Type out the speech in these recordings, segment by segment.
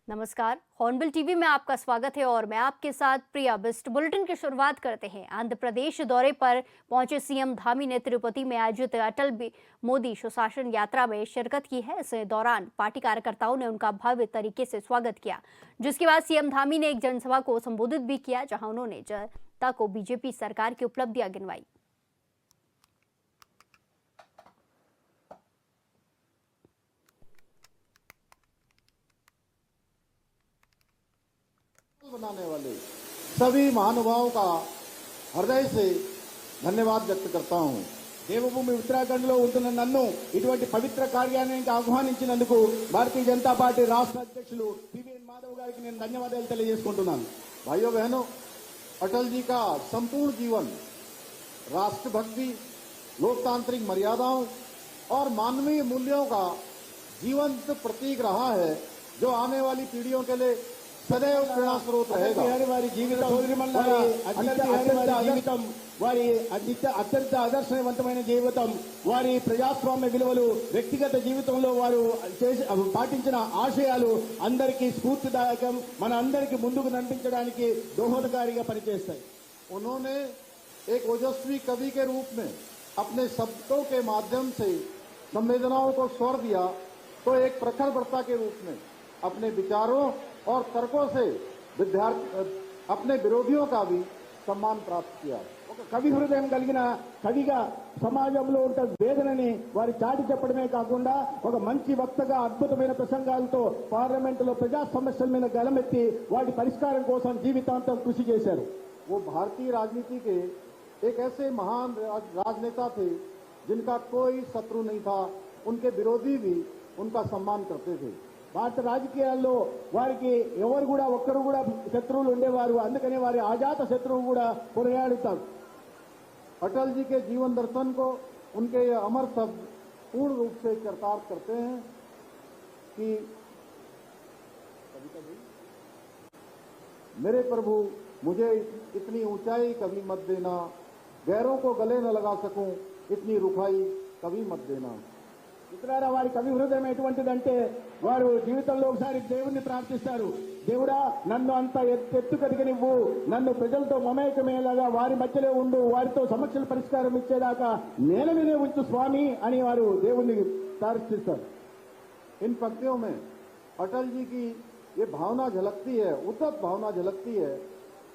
नमस्कार। Hornbill TV में आपका स्वागत है और मैं आपके साथ प्रिया बिस्ट। बुलेटिन की शुरुआत करते हैं। आंध्र प्रदेश दौरे पर पहुंचे सीएम धामी ने तिरुपति में आयोजित अटल मोदी सुशासन यात्रा में शिरकत की है। इस दौरान पार्टी कार्यकर्ताओं ने उनका भव्य तरीके से स्वागत किया, जिसके बाद सीएम धामी ने एक जनसभा को संबोधित भी किया, जहां उन्होंने जनता को बीजेपी सरकार की उपलब्धियां गिनवाई। बनाने वाले सभी महानुभावों का हृदय से धन्यवाद व्यक्त करता हूं। దేవభూమి ఉత్తరాఖండ్లో ఉంటున్న నన్ను ఇటువంటి పవిత్ర కార్యానికి ఆహ్వానించినందుకు భారతీయ జనతా పార్టీ రాష్ట్ర అధ్యక్షులు పివిఎన్ మాధవ్ గారికి నేను ధన్యవాదాలు తెలియజేసుకుంటున్నాను। भाइयों बहनों, अटल जी का संपूर्ण जीवन राष्ट्रभक्ति, लोकतांत्रिक मर्यादाओं और मानवीय मूल्यों का जीवंत प्रतीक रहा है, जो आने वाली पीढ़ियों के लिए सदैव प्रेरणा स्रोत रहेगा। వారి జీవితం జీవితం వారి అత్యంత ఆదర్శవంతమైన జీవితం, వారి ప్రజాస్వామ్య విలువలు, వ్యక్తిగత జీవితంలో వారు పాటించిన ఆశయాలు అందరికీ స్ఫూర్తిదాయకం, మన అందరికీ ముందుకు నడిపించడానికి దోహదకారిగా పనిచేస్తాయి। उन्होंने एक ओजस्वी कवि के रूप में अपने शब्दों के माध्यम से संवेदनाओं को स्वर दिया, तो एक प्रखर वक्ता के रूप में अपने विचारों और तर्कों से अपने विरोधियों का भी सम्मान प्राप्त किया। ఒక కవి హృదయం కలిగిన కవిగా సమాజంలో ఉంటే వేదనని వారి చాటి చెప్పడమే కాకుండా ఒక మంచి వక్తగా అద్భుతమైన ప్రసంగాలతో పార్లమెంటులో ప్రజా సమస్యల మీద గలమెత్తి వాటి పరిష్కారం కోసం జీవితాంతం కృషి చేశారు। वो भारतीय राजनीति के एक ऐसे महान राजनेता थे जिनका कोई शत्रु नहीं था, उनके विरोधी भी उनका सम्मान करते थे। భారత రాజకీయాల్లో వారికి ఎవరు కూడా ఒక్కరు కూడా శత్రువులు ఉండేవారు, అందుకనే వారి ఆజాత శత్రువు కూడా కొనియాడుతారు। अटल जी के जीवन दर्शन को उनके ये अमर शब्द पूर्ण रूप से चरितार्थ करते हैं कि मेरे प्रभु, मुझे इतनी ऊंचाई कभी मत देना, गैरों को गले न लगा सकूं इतनी रुखाई कभी मत देना। మిత్రులారా, వారి కవి హృదయం ఎటువంటిదంటే వారు జీవితంలో ఒకసారి దేవుణ్ణి ప్రార్థిస్తారు, దేవుడా నన్ను అంత ఎత్తు కదిగనివ్వు, నన్ను ప్రజలతో మమేకమయ్యేలాగా వారి మధ్యలో ఉండు, వారితో సమస్యల పరిష్కారం ఇచ్చేదాకా నేల మీదే ఉంచు స్వామి అని వారు దేవుణ్ణి ప్రార్థిస్తారు। इन पंक्तियों में अटल जी की ये भावना झलकती है, उद्धत भावना झलकती है,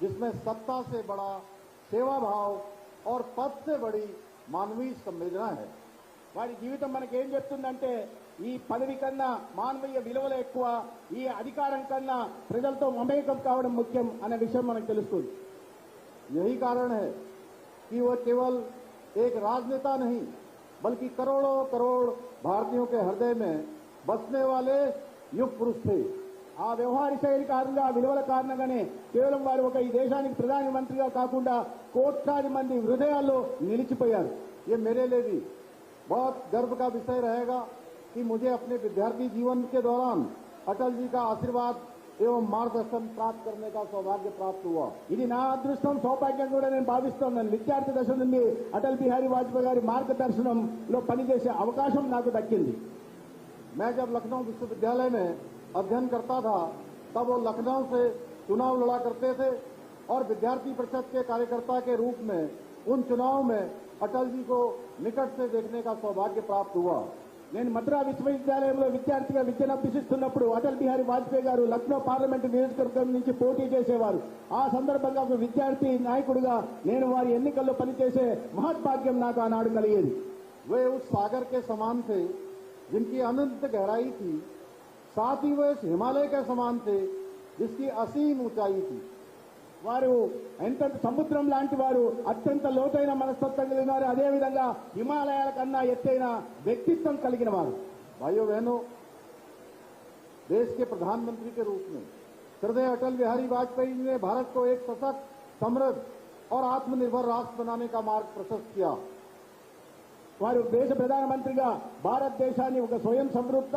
जिसमें सत्ता से बड़ा सेवा भाव और पद से बड़ी मानवीय संवेदना है। వారి జీవితం మనకి ఏం చెప్తుందంటే ఈ పదవి కన్నా మానవీయ విలువలు ఎక్కువ, ఈ అధికారం కన్నా ప్రజలతో మమేకం కావడం ముఖ్యం అనే విషయం మనకు తెలుస్తుంది। यही कारण है कि वो केवल एक राजनेता नहीं, बल्कि करोड़ों करोड़ भारतीयों के हृदय में बसने वाले युग पुरुष थे। ఆ వ్యవహార శైలి కారణంగా, విలువల కారణంగానే కేవలం వారు ఒక ఈ దేశానికి ప్రధానమంత్రిగా కాకుండా కోట్లాది మంది హృదయాల్లో నిలిచిపోయారు। ये मेरे लिए भी बहुत गर्व का विषय रहेगा कि मुझे अपने विद्यार्थी जीवन के दौरान अटल जी का आशीर्वाद एवं मार्गदर्शन प्राप्त करने का सौभाग्य प्राप्त हुआ। ఇది నా అదృష్టం, సౌభాగ్యం కూడా నేను భావిస్తున్నాను। విద్యార్థి దశ నుండి అటల్ బిహారీ వాజ్పేయి గారి మార్గదర్శనంలో పనిచేసే అవకాశం నాకు దక్కింది। मैं जब लखनऊ विश्वविद्यालय में अध्ययन करता था, तब वो लखनऊ से चुनाव लड़ा करते थे और विद्यार्थी परिषद के कार्यकर्ता के रूप में उन चुनाव में अटल जी को निकट से देखने का सौभाग्य प्राप्त हुआ। నేను మద్రా విశ్వవిద్యాలయంలో విద్యార్థిగా విద్యను అభ్యసిస్తున్నప్పుడు అటల్ బిహారీ వాజ్పేయి గారు లక్నో పార్లమెంటు నియోజకవర్గం నుంచి పోటీ చేసేవారు। ఆ సందర్భంగా ఒక విద్యార్థి నాయకుడిగా నేను వారి ఎన్నికల్లో పనిచేసే మహద్భాగ్యం నాకు ఆనాడు కలిగేది। वे उस सागर के समान थे जिनकी अनंत गहराई थी, साथ ही वे इस हिमालय के समान थे जिसकी असीम ऊंचाई थी। వారు ఎంత సముద్రం లాంటి వారు, అత్యంత లోతైన మనస్తత్వం కలిగిన వారు, అదేవిధంగా హిమాలయాల కన్నా ఎత్తైన వ్యక్తిత్వం కలిగిన వారు। भाइयों बहनों, देश के प्रधानमंत्री के रूप में श्रद्धेय अटल बिहारी वाजपेयी जी ने भारत को एक सशक्त, समृद्ध और आत्मनिर्भर राष्ट्र बनाने का मार्ग प्रशस्त किया। వారు దేశ ప్రధానమంత్రిగా భారతదేశాన్ని ఒక స్వయం సమృద్ధ,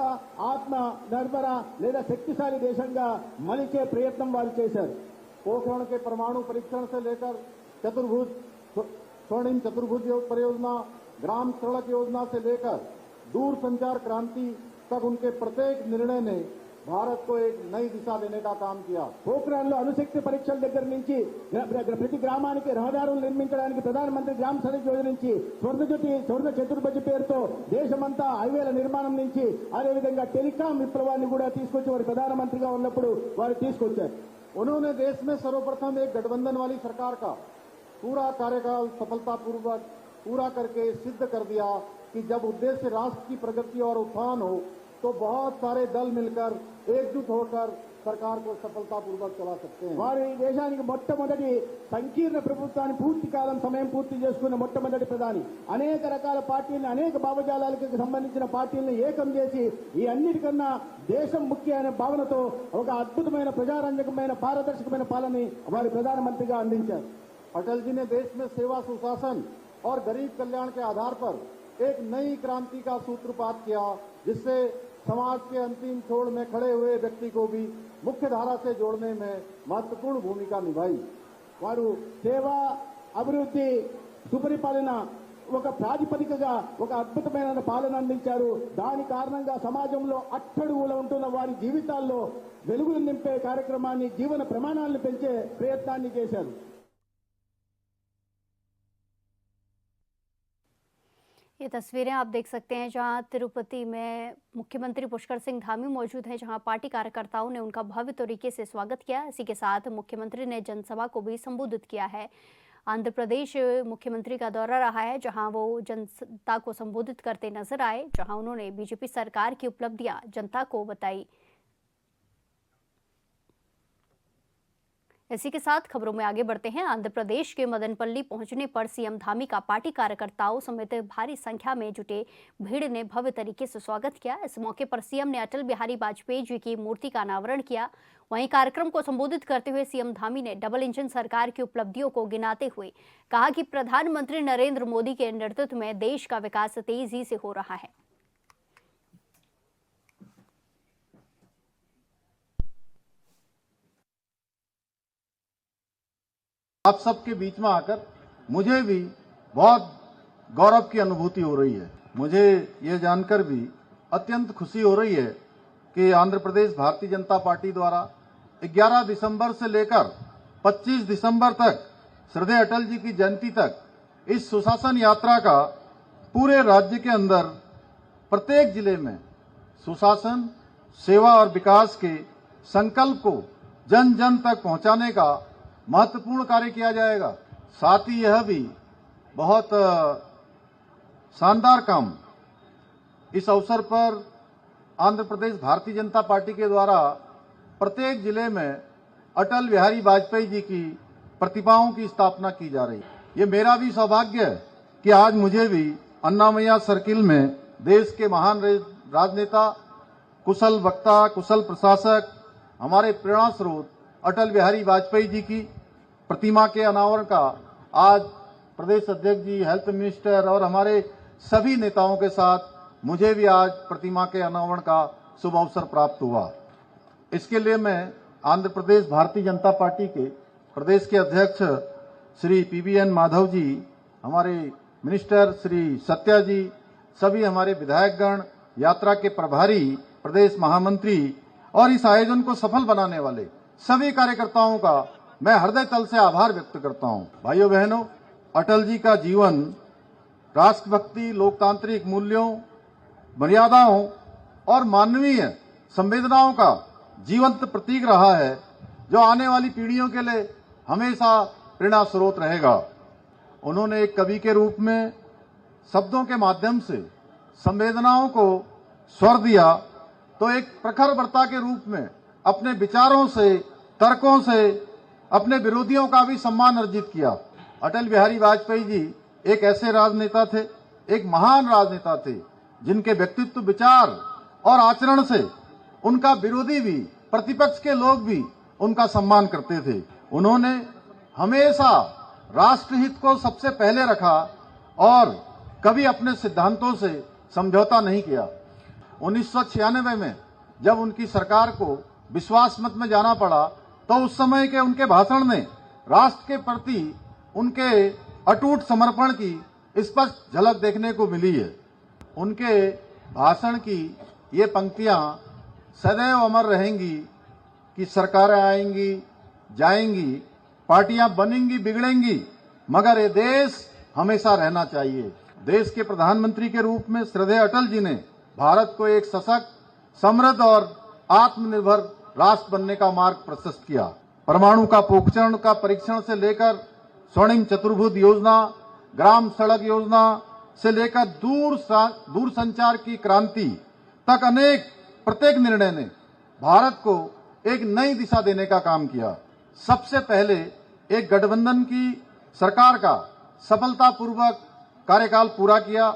ఆత్మ నిర్భర లేదా శక్తిశాలి దేశంగా మలిచే ప్రయత్నం వారు చేశారు। पोखरण के परमाणु परीक्षण से लेकर चतुर्भुज स्वर्णिम चतुर्भुज परियोजना, ग्राम सड़क योजना से लेकर दूर संचार क्रांति तक उनके प्रत्येक निर्णय ने भारत को एक नई दिशा देने का काम किया। పోఖ్రాన్లో అణుశక్తి పరీక్షల దగ్గర నుంచి ప్రతి గ్రామానికి రహదారులు నిర్మించడానికి ప్రధానమంత్రి గ్రామ సడక్ యోజన నుంచి స్వర్ణ చతుర్భుజ పేరుతో దేశమంతా హైవేల నిర్మాణం నుంచి అదేవిధంగా టెలికాం విప్లవాన్ని కూడా తీసుకొచ్చి వారు ప్రధానమంత్రిగా ఉన్నప్పుడు వారు తీసుకొచ్చారు। उन्होंने देश में सर्वप्रथम एक गठबंधन वाली सरकार का पूरा कार्यकाल सफलतापूर्वक पूरा करके सिद्ध कर दिया कि जब उद्देश्य राष्ट्र की प्रगति और उत्थान हो तो बहुत सारे दल मिलकर एकजुट होकर सरकार को सफलतापूर्वक चला सकते हैं। వారు ఈ దేశానికి మొట్టమొదటి సంకీర్ణ ప్రభుత్వాన్ని పూర్తి కాలం సమయం పూర్తి చేసుకున్న మొట్టమొదటి ప్రధాని అనేక రకాల పార్టీలను అనేక భావజాలాలకు సంబంధించిన పార్టీలను ఏకం చేసి ఈ అన్నిటికన్నా దేశం ముఖ్య అనే భావనతో ఒక అద్భుతమైన ప్రజారంజకమైన పారదర్శకమైన పాలనని వారి ప్రధానమంత్రిగా అందించారు। अटल जी ने देश में सेवा सुशासन और गरीब कल्याण के आधार पर एक नई क्रांति का सूत्रपात किया, जिससे समाज के अंतिम छोर में खड़े हुए व्यक्ति को भी मुख्य धारा से जोड़ने में महत्वपूर्ण भूमिका निभाई। వారు సేవ అభివృద్ధి సుపరిపాలన ఒక ప్రాతిపదికగా ఒక అద్భుతమైన పాలన అందించారు। దాని కారణంగా సమాజంలో అట్టడుగులో ఉంటున్న వారి జీవితాల్లో వెలుగులు నింపే కార్యక్రమాన్ని జీవన ప్రమాణాలను పెంచే ప్రయత్నాన్ని చేశారు। ये तस्वीरें आप देख सकते हैं जहां तिरुपति में मुख्यमंत्री पुष्कर सिंह धामी मौजूद हैं, जहां पार्टी कार्यकर्ताओं ने उनका भव्य तरीके से स्वागत किया। इसी के साथ मुख्यमंत्री ने जनसभा को भी संबोधित किया है। आंध्र प्रदेश मुख्यमंत्री का दौरा रहा है, जहां वो जनता को संबोधित करते नजर आए, जहां उन्होंने बीजेपी सरकार की उपलब्धियां जनता को बताई। इसी के साथ खबरों में आगे बढ़ते हैं। आंध्र प्रदेश के मदनपल्ली पहुंचने पर सीएम धामी का पार्टी कार्यकर्ताओं समेत भारी संख्या में जुटे भीड़ ने भव्य तरीके से स्वागत किया। इस मौके पर सीएम ने अटल बिहारी वाजपेयी जी की मूर्ति का अनावरण किया। वहीं कार्यक्रम को संबोधित करते हुए सीएम धामी ने डबल इंजन सरकार की उपलब्धियों को गिनाते हुए कहा कि प्रधानमंत्री नरेंद्र मोदी के नेतृत्व में देश का विकास तेजी से हो रहा है। आप सबके बीच में आकर मुझे भी बहुत गौरव की अनुभूति हो रही है। मुझे ये जानकर भी अत्यंत खुशी हो रही है कि आंध्र प्रदेश भारतीय जनता पार्टी द्वारा 11 दिसंबर से लेकर 25 दिसंबर तक श्रद्धेय अटल जी की जयंती तक इस सुशासन यात्रा का पूरे राज्य के अंदर प्रत्येक जिले में सुशासन, सेवा और विकास के संकल्प को जन जन तक पहुंचाने का महत्वपूर्ण कार्य किया जाएगा। साथ ही यह भी बहुत शानदार काम इस अवसर पर आंध्र प्रदेश भारतीय जनता पार्टी के द्वारा प्रत्येक जिले में अटल बिहारी वाजपेयी जी की प्रतिमाओं की स्थापना की जा रही है। ये मेरा भी सौभाग्य है कि आज मुझे भी अन्नामैया सर्किल में देश के महान राजनेता, कुशल वक्ता, कुशल प्रशासक, हमारे प्रेरणा स्रोत अटल बिहारी वाजपेयी जी की प्रतिमा के अनावरण का आज प्रदेश अध्यक्ष जी, हेल्थ मिनिस्टर और हमारे सभी नेताओं के साथ मुझे भी आज प्रतिमा के अनावरण का शुभ अवसर प्राप्त हुआ। इसके लिए मैं आंध्र प्रदेश भारतीय जनता पार्टी के प्रदेश के अध्यक्ष श्री PBN माधव जी, हमारे मिनिस्टर श्री सत्या जी, सभी हमारे विधायकगण, यात्रा के प्रभारी, प्रदेश महामंत्री और इस आयोजन को सफल बनाने वाले सभी कार्यकर्ताओं का मैं हृदय तल से आभार व्यक्त करता हूं। भाइयों बहनों, अटल जी का जीवन राष्ट्रभक्ति, लोकतांत्रिक मूल्यों, मर्यादाओं और मानवीय संवेदनाओं का जीवंत प्रतीक रहा है, जो आने वाली पीढ़ियों के लिए हमेशा प्रेरणा स्रोत रहेगा। उन्होंने एक कवि के रूप में शब्दों के माध्यम से संवेदनाओं को स्वर दिया, तो एक प्रखर वक्ता के रूप में अपने विचारों से, तर्कों से अपने विरोधियों का भी सम्मान अर्जित किया। अटल बिहारी वाजपेयी जी एक ऐसे राजनेता थे, एक महान राजनेता थे, जिनके व्यक्तित्व, विचार और आचरण से उनका विरोधी भी, प्रतिपक्ष के लोग भी उनका सम्मान करते थे। उन्होंने हमेशा राष्ट्रहित को सबसे पहले रखा और कभी अपने सिद्धांतों से समझौता नहीं किया। 1996 में जब उनकी सरकार को विश्वास मत में जाना पड़ा, तो उस समय के उनके भाषण में राष्ट्र के प्रति उनके अटूट समर्पण की स्पष्ट झलक देखने को मिली है। उनके भाषण की ये पंक्तियां सदैव अमर रहेंगी कि सरकारें आएंगी जाएंगी, पार्टियां बनेंगी बिगड़ेंगी, मगर ये देश हमेशा रहना चाहिए। देश के प्रधानमंत्री के रूप में श्रद्धेय अटल जी ने भारत को एक सशक्त, समृद्ध और आत्मनिर्भर राष्ट्र बनने का मार्ग प्रशस्त किया। परमाणु का पोखरण का परीक्षण से लेकर स्वर्णिम चतुर्भुज योजना, ग्राम सड़क योजना से लेकर दूर संचार की क्रांति तक प्रत्येक निर्णय ने भारत को एक नई दिशा देने का काम किया। सबसे पहले एक गठबंधन की सरकार का सफलतापूर्वक कार्यकाल पूरा किया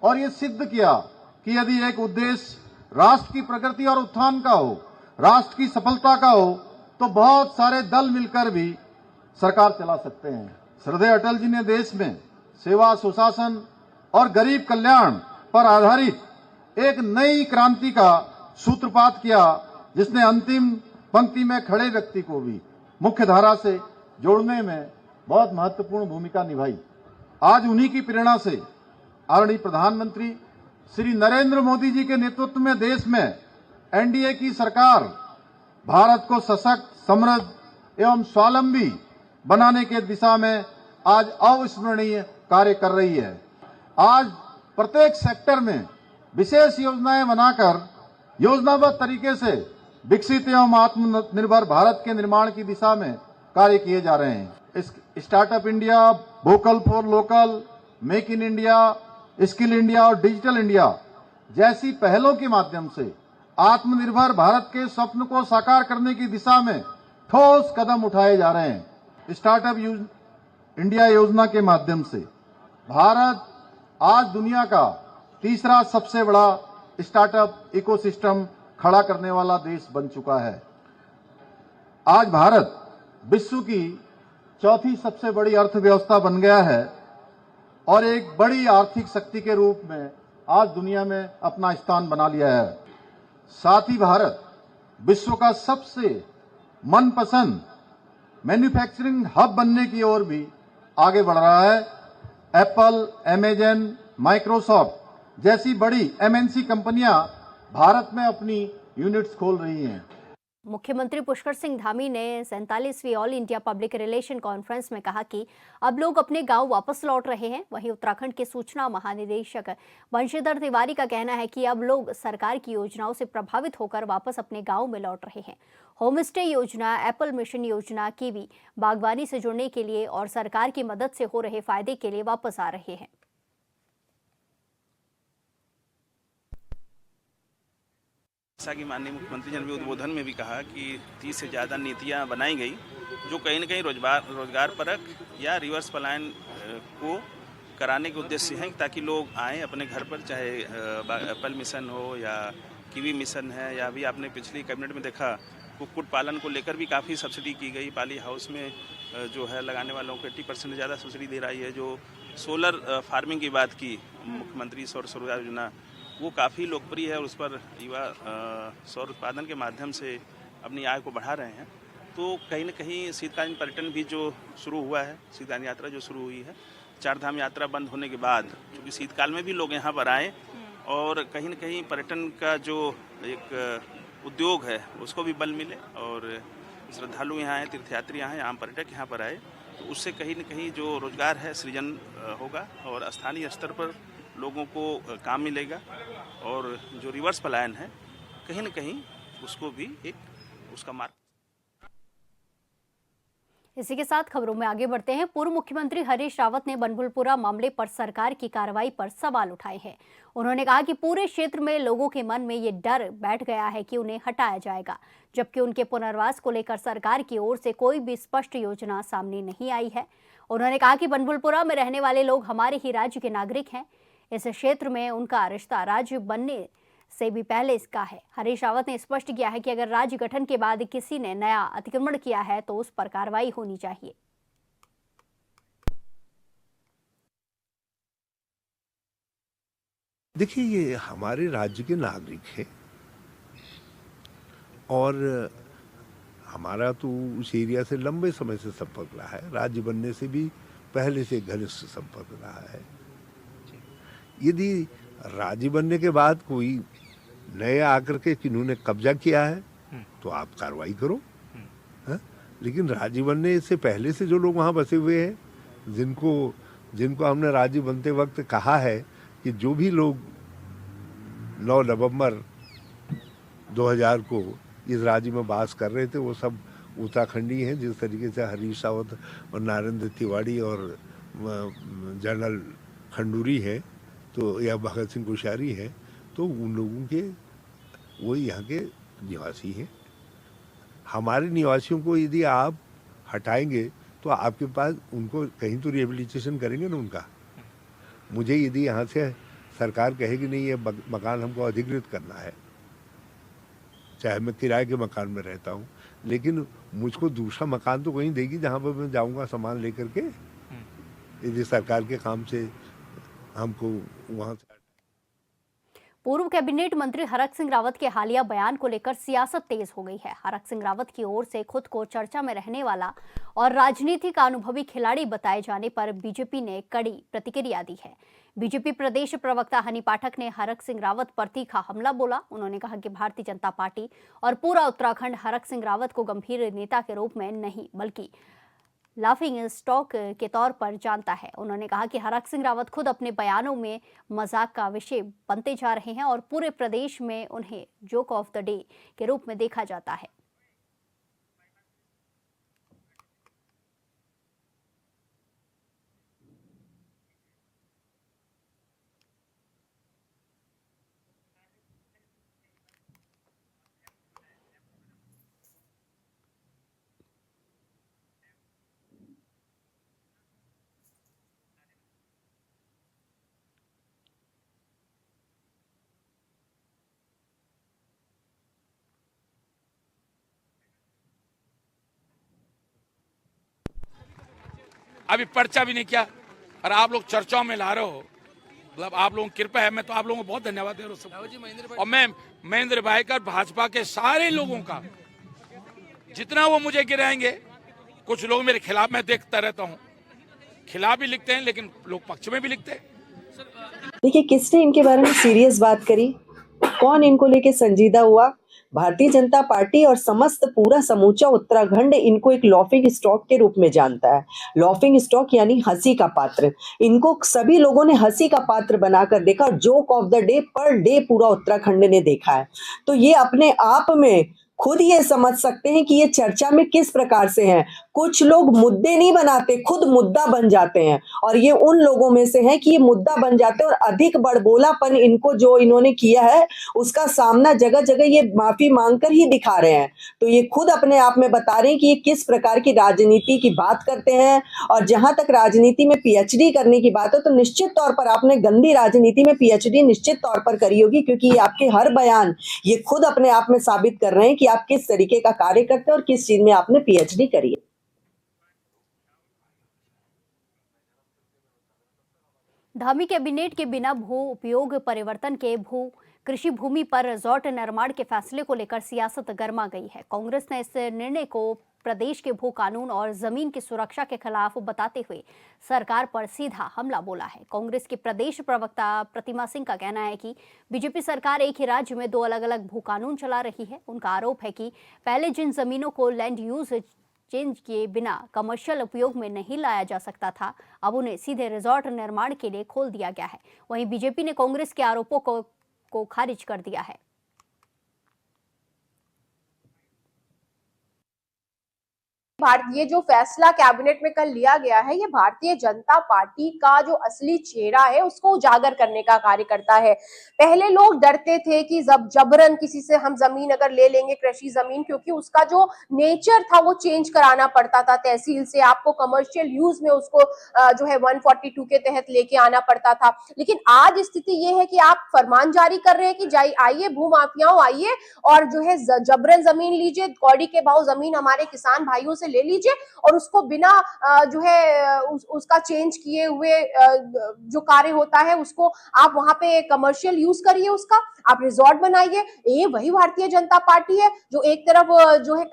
और ये सिद्ध किया कि यदि एक उद्देश्य राष्ट्र की प्रगति और उत्थान का हो, राष्ट्र की सफलता का हो, तो बहुत सारे दल मिलकर भी सरकार चला सकते हैं। श्रद्धेय अटल जी ने देश में सेवा, सुशासन और गरीब कल्याण पर आधारित एक नई क्रांति का सूत्रपात किया, जिसने अंतिम पंक्ति में खड़े व्यक्ति को भी मुख्य धारा से जोड़ने में बहुत महत्वपूर्ण भूमिका निभाई। आज उन्हीं की प्रेरणा से आदरणीय प्रधानमंत्री श्री नरेंद्र मोदी जी के नेतृत्व में देश में एनडीए की सरकार भारत को सशक्त, समृद्ध एवं स्वावलंबी बनाने के दिशा में आज अविस्मरणीय कार्य कर रही है। आज प्रत्येक सेक्टर में विशेष योजनाएं बनाकर योजनाबद्ध तरीके से विकसित एवं आत्मनिर्भर भारत के निर्माण की दिशा में कार्य किए जा रहे हैं। Startup India, vocal for local, make in India, skill India और डिजिटल इंडिया जैसी पहलों के माध्यम से आत्मनिर्भर भारत के स्वप्न को साकार करने की दिशा में ठोस कदम उठाए जा रहे हैं। स्टार्टअप इंडिया योजना के माध्यम से भारत आज दुनिया का तीसरा सबसे बड़ा स्टार्टअप इकोसिस्टम खड़ा करने वाला देश बन चुका है। आज भारत विश्व की चौथी सबसे बड़ी अर्थव्यवस्था बन गया है और एक बड़ी आर्थिक शक्ति के रूप में आज दुनिया में अपना स्थान बना लिया है। साथ ही भारत विश्व का सबसे मनपसंद मैन्युफैक्चरिंग हब बनने की ओर भी आगे बढ़ रहा है। एप्पल, अमेजन, माइक्रोसॉफ्ट जैसी बड़ी एमएनसी कंपनियां भारत में अपनी यूनिट्स खोल रही हैं। मुख्यमंत्री पुष्कर सिंह धामी ने 47वीं all India public relation conference में कहा कि अब लोग अपने गांव वापस लौट रहे हैं। वहीं उत्तराखंड के सूचना महानिदेशक वंशीधर तिवारी का कहना है कि अब लोग सरकार की योजनाओं से प्रभावित होकर वापस अपने गांव में लौट रहे हैं। होम स्टे योजना, एप्पल मिशन योजना, कीवी बागवानी से जुड़ने के लिए और सरकार की मदद से हो रहे फायदे के लिए वापस आ रहे हैं। जैसा कि माननीय मुख्यमंत्री जी ने उद्बोधन में भी कहा कि 30 से ज़्यादा नीतियां बनाई गई जो कहीं न कहीं रोजगार परक या रिवर्स पलायन को कराने के उद्देश्य हैं, ताकि लोग आएँ अपने घर पर, चाहे एप्पल मिशन हो या कीवी मिशन है, या भी आपने पिछली कैबिनेट में देखा कुक्कुट पालन को लेकर भी काफ़ी सब्सिडी की गई। पाली हाउस में जो है लगाने वालों को 80% से ज़्यादा सब्सिडी दे रही है। जो सोलर फार्मिंग की बात की मुख्यमंत्री सौर योजना, वो काफ़ी लोकप्रिय है और उस पर युवा सौर उत्पादन के माध्यम से अपनी आय को बढ़ा रहे हैं। तो कहीं न कहीं शीतकालीन पर्यटन भी जो शुरू हुआ है, शीतकालीन यात्रा जो शुरू हुई है, 4 धाम यात्रा बंद होने के बाद, क्योंकि शीतकाल में भी लोग यहाँ पर आए और कहीं न कहीं पर्यटन का जो एक उद्योग है उसको भी बल मिले और श्रद्धालु यहाँ आए, तीर्थयात्री यहाँ आए, आम पर्यटक यहाँ पर आए, तो उससे कहीं न कहीं जो रोजगार है सृजन होगा और स्थानीय स्तर पर लोगों को काम मिलेगा और जो रिवर्स पलायन है कहीं न कहीं उसको भी एक उसका मार्ग। इसी के साथ खबरों में आगे बढ़ते हैं। पूर्व मुख्यमंत्री हरीश रावत ने बनभूलपुरा मामले पर सरकार की कार्रवाई पर सवाल उठाए हैं। उन्होंने कहा कि पूरे क्षेत्र में लोगों के मन में ये डर बैठ गया है कि उन्हें हटाया जाएगा, जबकि उनके पुनर्वास को लेकर सरकार की ओर से कोई भी स्पष्ट योजना सामने नहीं आई है। उन्होंने कहा कि बनभूलपुरा में रहने वाले लोग हमारे ही राज्य के नागरिक हैं। इस क्षेत्र में उनका रिश्ता राज्य बनने से भी पहले इसका है। हरीश रावत ने स्पष्ट किया है कि अगर राज्य गठन के बाद किसी ने नया अतिक्रमण किया है तो उस पर कार्रवाई होनी चाहिए। देखिए, ये हमारे राज्य के नागरिक हैं और हमारा तो उस एरिया से लंबे समय से संपर्क रहा है, राज्य बनने से भी पहले से घनिष्ठ संपर्क रहा है। यदि राज्य बनने के बाद कोई नए आकर के किन्होंने कब्जा किया है तो आप कार्रवाई करो। हाँ? लेकिन राज्य बनने से पहले से जो लोग वहाँ बसे हुए हैं, जिनको हमने राज्य बनते वक्त कहा है कि जो भी लोग 9 नवंबर 2000 को इस राज्य में वास कर रहे थे वो सब उत्तराखंडी हैं। जिस तरीके से हरीश रावत और नरेंद्र तिवारी और जनरल खंडूरी है तो या भगत सिंह कोश्यारी है, तो उन लोगों के वो यहाँ के निवासी हैं। हमारे निवासियों को यदि आप हटाएंगे तो आपके पास उनको कहीं तो रिहेबिलिटेशन करेंगे ना उनका। मुझे यदि यहाँ से सरकार कहेगी नहीं ये मकान हमको अधिकृत करना है, चाहे मैं किराए के मकान में रहता हूँ, लेकिन मुझको दूसरा मकान तो कहीं देगी जहाँ पर मैं जाऊँगा सामान लेकर के, यदि सरकार के काम से हमको वहाँ से। पूर्व कैबिनेट मंत्री हरक सिंह रावत के हालिया बयान को लेकर सियासत तेज हो गई है। हरक सिंह रावत की ओर से खुद को चर्चा में रहने वाला और राजनीति का अनुभवी खिलाड़ी बताए जाने पर बीजेपी ने कड़ी प्रतिक्रिया दी है। बीजेपी प्रदेश प्रवक्ता हनी पाठक ने हरक सिंह रावत पर तीखा हमला बोला। उन्होंने कहा कि भारतीय जनता पार्टी और पूरा उत्तराखंड हरक सिंह रावत को गंभीर नेता के रूप में नहीं बल्कि लाफिंग स्टॉक के तौर पर जानता है। उन्होंने कहा कि हरक सिंह रावत खुद अपने बयानों में मजाक का विषय बनते जा रहे हैं और पूरे प्रदेश में उन्हें जोक ऑफ द डे के रूप में देखा जाता है। अभी पर्चा भी नहीं किया और आप लोग चर्चाओं में ला रहे हो, मतलब आप लोगों की कृपा है। मैं तो आप लोगों को बहुत धन्यवाद दे रहा हूँ। और मैं महेंद्र भाई का, भाजपा के सारे लोगों का, जितना वो मुझे गिराएंगे, कुछ लोग मेरे खिलाफ मैं देखता रहता हूँ, खिलाफ भी लिखते हैं लेकिन लोग पक्ष में भी लिखते हैं। देखिए, किसने इनके बारे में सीरियस बात करी, कौन इनको लेके संजीदा हुआ? भारतीय जनता पार्टी और समस्त पूरा समूचा उत्तराखंड इनको एक लॉफिंग स्टॉक के रूप में जानता है। लॉफिंग स्टॉक यानी हंसी का पात्र। इनको सभी लोगों ने हंसी का पात्र बनाकर देखा और joke of the day per day पूरा उत्तराखंड ने देखा है। तो ये अपने आप में खुद ये समझ सकते हैं कि ये चर्चा में किस प्रकार से हैं। कुछ लोग मुद्दे नहीं बनाते, खुद मुद्दा बन जाते हैं और ये उन लोगों में से हैं कि ये मुद्दा बन जाते हैं और अधिक बड़बोलापन इनको जो इन्होंने किया है उसका सामना जगह जगह ये माफी मांगकर ही दिखा रहे हैं। तो ये खुद अपने आप में बता रहे हैं कि ये किस प्रकार की राजनीति की बात करते हैं। और जहां तक राजनीति में पीएचडी करने की बात है तो निश्चित तौर पर आपने गंदी राजनीति में पीएचडी निश्चित तौर पर करी होगी, क्योंकि ये आपके हर बयान ये खुद अपने आप में साबित कर रहे हैं कि आप किस तरीके का कार्य करते हैं और किस चीज में आपने पीएचडी करी है। धामी कैबिनेट के बिना भू उपयोग परिवर्तन के कृषि भूमि पर रिजॉर्ट निर्माण के फैसले को लेकर सियासत गर्मा गई है। कांग्रेस ने इस निर्णय को प्रदेश के भू कानून और जमीन की सुरक्षा के खिलाफ बताते हुए सरकार पर सीधा हमला बोला है। कांग्रेस के प्रदेश प्रवक्ता प्रतिमा सिंह का कहना है कि बीजेपी सरकार एक ही राज्य में 2 अलग-अलग भू कानून चला रही है। उनका आरोप है कि पहले जिन जमीनों को लैंड यूज चेंज किए बिना कमर्शियल उपयोग में नहीं लाया जा सकता था, अब उन्हें सीधे रिजॉर्ट निर्माण के लिए खोल दिया गया है। वहीं बीजेपी ने कांग्रेस के आरोपों को खारिज कर दिया है। ये जो फैसला कैबिनेट में कल लिया गया है, ये भारतीय जनता पार्टी का जो असली चेहरा है उसको उजागर करने का कार्य करता है। पहले लोग डरते थे कि जबरन किसी से हम जमीन अगर ले लेंगे, कृषि जमीन, क्योंकि उसका जो नेचर था वो चेंज कराना पड़ता था तहसील से, आपको कमर्शियल यूज में उसको जो है 142 के तहत लेके आना पड़ता था। लेकिन आज स्थिति ये है कि आप फरमान जारी कर रहे हैं कि आइए भूमाफियाओं, आइए और जो है जबरन जमीन लीजिए, कौड़ी के भाव जमीन हमारे किसान भाइयों से ले लीजिए और उसको बिना जो है उसका चेंज किए हुए जो कार्य होता है उसको आप वहां पे कमर्शियल यूज करिए, उसका आप रिजॉर्ट बनाइए। ये वही भारतीय जनता पार्टी है जो एक तरफ जो है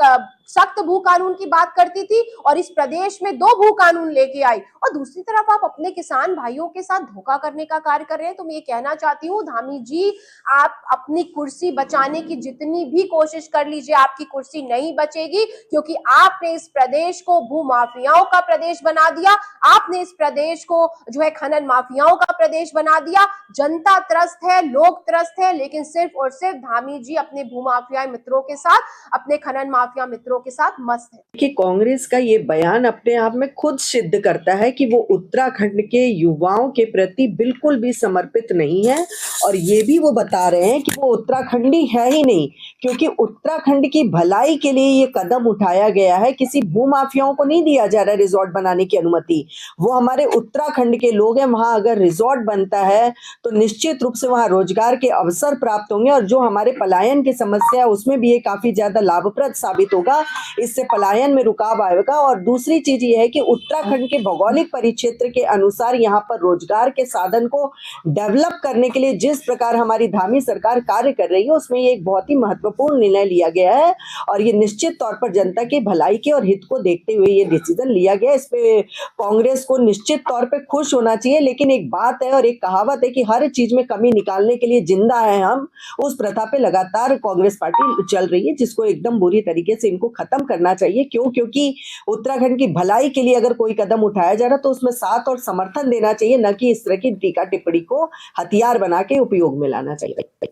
सख्त भू कानून की बात करती थी और इस प्रदेश में 2 भू कानून लेके आई, और दूसरी तरफ आप अपने किसान भाइयों के साथ धोखा करने का कार्य कर रहे हैं। तो मैं ये कहना चाहती हूँ धामी जी, आप अपनी कुर्सी बचाने की जितनी भी कोशिश कर लीजिए, आपकी कुर्सी नहीं बचेगी, क्योंकि आपने इस प्रदेश को भू माफियाओं का प्रदेश बना दिया, आपने इस प्रदेश को जो है खनन माफियाओं का प्रदेश बना दिया। जनता त्रस्त है, लोग त्रस्त है, लेकिन सिर्फ और सिर्फ धामी जी अपने भू माफिया मित्रों के साथ, अपने खनन माफिया मित्रों के साथ मस्त है। कि कांग्रेस का ये बयान अपने आप में खुद सिद्ध करता है कि वो उत्तराखंड के युवाओं के प्रति बिल्कुल भी समर्पित नहीं है, और ये भी वो बता रहे हैं कि वो उत्तराखंडी है ही नहीं, क्योंकि उत्तराखंड की भलाई के लिए ये कदम उठाया गया है। किसी भूमाफियाओं को नहीं दिया जा रहा है रिजॉर्ट बनाने की अनुमति, वो हमारे उत्तराखंड के लोग हैं। वहां अगर रिजॉर्ट बनता है तो निश्चित रूप से वहां रोजगार के अवसर प्राप्त होंगे, और जो हमारे पलायन की समस्या है उसमें भी ये काफी ज्यादा लाभप्रद साबित होगा। इससे पलायन में रुकाव आएगा। और दूसरी चीज ये है कि उत्तराखंड के भौगोलिक परिक्षेत्र के अनुसार यहाँ पर रोजगार के साधन को डेवलप करने के लिए जिस प्रकार हमारी धामी सरकार कार्य कर रही है, उसमें ये एक बहुत ही महत्वपूर्ण निर्णय लिया गया है, और ये निश्चित तौर पर जनता की भलाई के और हित को देखते हुए ये डिसीजन लिया गया है। इस पे कांग्रेस को निश्चित तौर पे खुश होना चाहिए। लेकिन एक बात है और एक कहावत है कि हर चीज में कमी निकालने के लिए जिंदा है हम, उस प्रथा पे लगातार कांग्रेस पार्टी चल रही है, जिसको एकदम बुरी तरीके से इनको खत्म करना चाहिए। क्यों? क्योंकि उत्तराखंड की भलाई के लिए अगर कोई कदम उठाया जा रहा तो उसमें साथ और समर्थन देना चाहिए, न कि इस तरह की टीका टिप्पणी को हथियार बना के उपयोग में लाना चाहिए।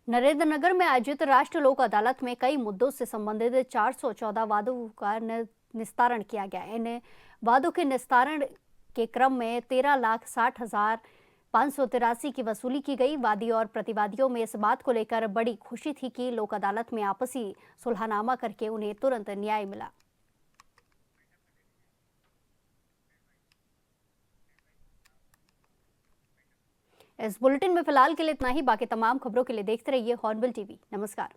नरेंद्रनगर में आयोजित राष्ट्रीय लोक अदालत में कई मुद्दों से संबंधित 414 वादों का निस्तारण किया गया। इन वादों के निस्तारण के क्रम में 13,60,583 की वसूली की गई। वादी और प्रतिवादियों में इस बात को लेकर बड़ी खुशी थी कि लोक अदालत में आपसी सुलहनामा करके उन्हें तुरंत न्याय मिला। इस बुलेटिन में फिलहाल के लिए इतना ही। बाकी तमाम खबरों के लिए देखते रहिए हॉर्नबिल टीवी। नमस्कार।